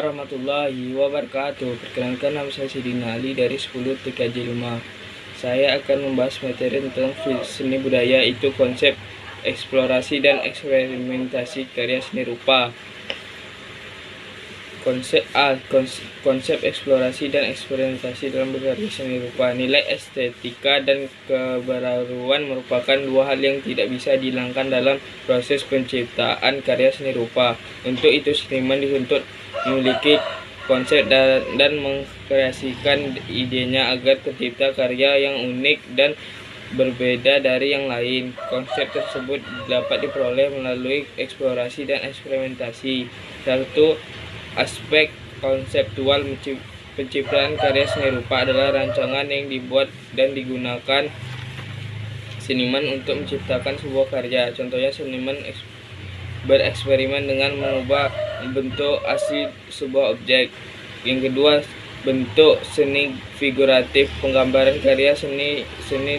warahmatullahi wabarakatuh. Perkenalkan, nama saya Sidina Ali dari 10 TKJ 5. Saya akan membahas materi tentang seni budaya, itu konsep eksplorasi dan eksperimentasi karya seni rupa. Konsep eksplorasi dan eksperimentasi dalam berkarya seni rupa. Nilai estetika dan kebaruan merupakan dua hal yang tidak bisa dihilangkan dalam proses penciptaan karya seni rupa. Untuk itu, seniman dituntut memiliki konsep dan mengkreasikan idenya agar tercipta karya yang unik dan berbeda dari yang lain. Konsep tersebut dapat diperoleh melalui eksplorasi dan eksperimentasi. Satu aspek konseptual penciptaan karya seni rupa adalah rancangan yang dibuat dan digunakan seniman untuk menciptakan sebuah karya. Contohnya, seniman bereksperimen dengan mengubah bentuk asli sebuah objek. Yang kedua, bentuk seni figuratif, penggambaran karya seni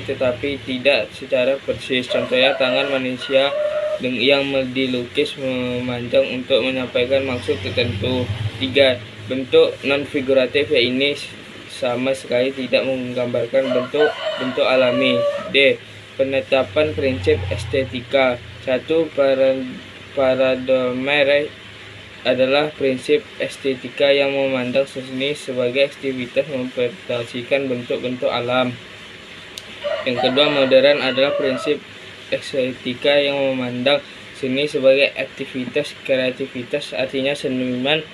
tetapi tidak secara persis. Contohnya, tangan manusia yang dilukis memanjang untuk menyampaikan maksud tertentu. 3. Bentuk non-figuratif, ini sama sekali tidak menggambarkan bentuk alami. D. Penetapan prinsip estetika. 1. Paradigma adalah prinsip estetika yang memandang seni sebagai aktivitas mempresentasikan bentuk-bentuk alam. Yang kedua, modern adalah prinsip estetika yang memandang seni sebagai aktivitas kreativitas, artinya seniman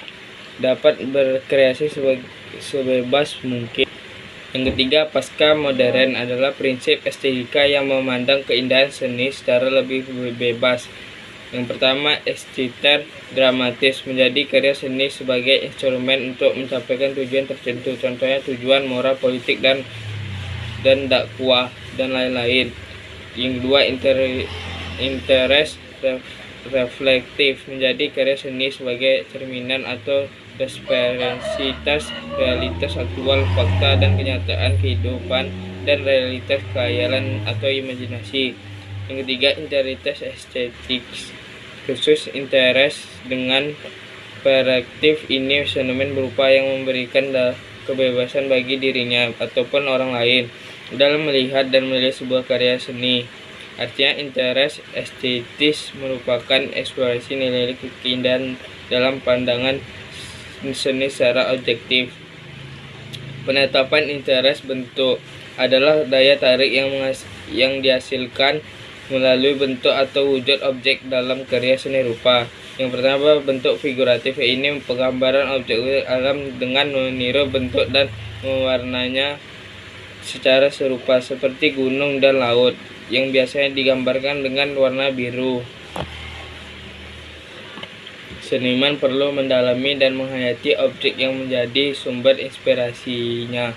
dapat berkreasi sebebas mungkin. Yang ketiga, pasca modern adalah prinsip estetika yang memandang keindahan seni secara lebih bebas. Yang pertama, estetik dramatis, menjadi karya seni sebagai instrumen untuk mencapai tujuan tertentu, contohnya tujuan moral, politik, dan dakwah, dan lain-lain. Yang kedua, interest reflektif, menjadi karya seni sebagai cerminan atau representasi realitas aktual, fakta dan kenyataan kehidupan, dan realitas khayalan atau imajinasi. Yang ketiga, interest estetik, khusus interest dengan perspektif ini seniman berupa yang memberikan kebebasan bagi dirinya ataupun orang lain dalam melihat dan memilih sebuah karya seni. Artinya, interest estetis merupakan eksplorasi nilai keindahan dalam pandangan seni secara objektif. Penetapan interest bentuk adalah daya tarik yang dihasilkan melalui bentuk atau wujud objek dalam karya seni rupa. Yang pertama, bentuk figuratif, ini penggambaran objek alam dengan meniru bentuk dan mewarnanya secara serupa, seperti gunung dan laut yang biasanya digambarkan dengan warna biru. Seniman perlu mendalami dan menghayati objek yang menjadi sumber inspirasinya.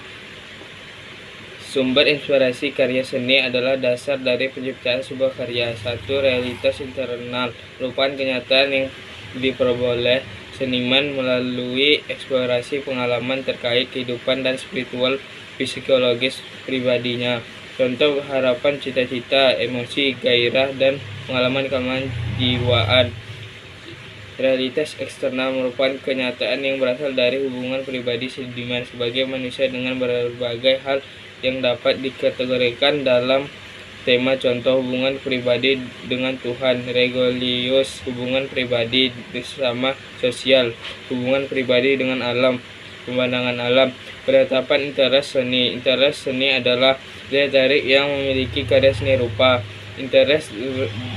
Sumber inspirasi karya seni adalah dasar dari penciptaan sebuah karya. 1. Realitas internal, merupakan kenyataan yang diperoleh seniman melalui eksplorasi pengalaman terkait kehidupan dan spiritual psikologis pribadinya. Contoh, harapan, cita-cita, emosi, gairah, dan pengalaman jiwaan. Realitas eksternal merupakan kenyataan yang berasal dari hubungan pribadi seniman sebagai manusia dengan berbagai hal yang dapat dikategorikan dalam tema. Contoh, hubungan pribadi dengan Tuhan, religius, hubungan pribadi bersama sosial, hubungan pribadi dengan alam, pemandangan alam. Penetapan interest seni. Interest seni adalah daya tarik yang memiliki karya seni rupa. Interest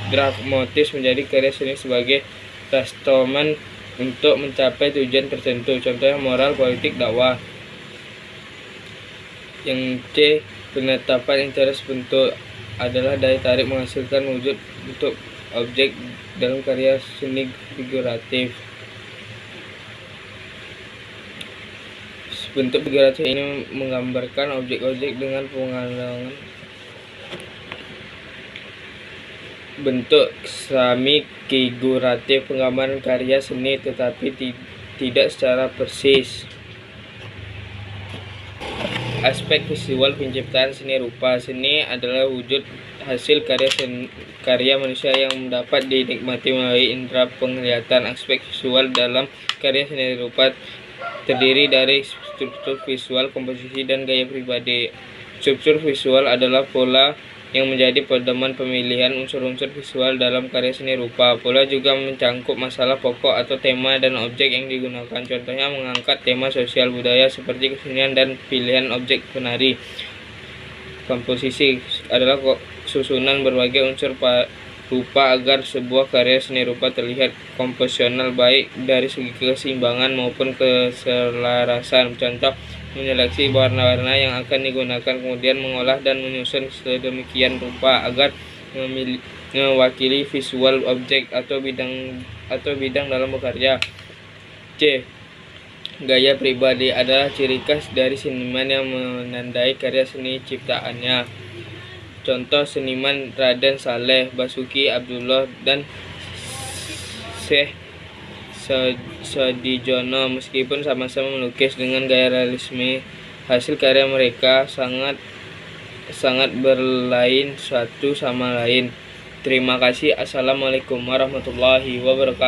dramatis, menjadi karya seni sebagai instrumen untuk mencapai tujuan tertentu, contohnya moral, politik, dakwah. Yang C, penetapan interest bentuk adalah daya tarik menghasilkan wujud bentuk objek dalam karya seni figuratif. Bentuk figuratif ini menggambarkan objek-objek dengan pengalangan bentuk semi figuratif, penggambaran karya seni tetapi tidak secara persis. Aspek visual penciptaan seni rupa. Seni adalah wujud hasil karya manusia yang dapat dinikmati melalui indera penglihatan. Aspek visual dalam karya seni rupa terdiri dari struktur visual, komposisi, dan gaya pribadi. Struktur visual adalah pola yang menjadi pedoman pemilihan unsur-unsur visual dalam karya seni rupa. Pola juga mencangkup masalah pokok atau tema dan objek yang digunakan. Contohnya mengangkat tema sosial budaya seperti kesenian dan pilihan objek penari. Komposisi adalah susunan berbagai unsur rupa agar sebuah karya seni rupa terlihat komposisional, baik dari segi keseimbangan maupun keselarasan. Contoh, menyeleksi warna-warna yang akan digunakan, kemudian mengolah dan menyusun sedemikian rupa agar mewakili visual objek atau bidang dalam berkarya. C. Gaya pribadi adalah ciri khas dari seniman yang menandai karya seni ciptaannya. Contoh, seniman Raden Saleh, Basuki Abdullah, dan Syekh Sodijono. Meskipun sama-sama melukis dengan gaya realisme, hasil karya mereka sangat berlain satu sama lain. Terima kasih. Assalamualaikum warahmatullahi wabarakatuh.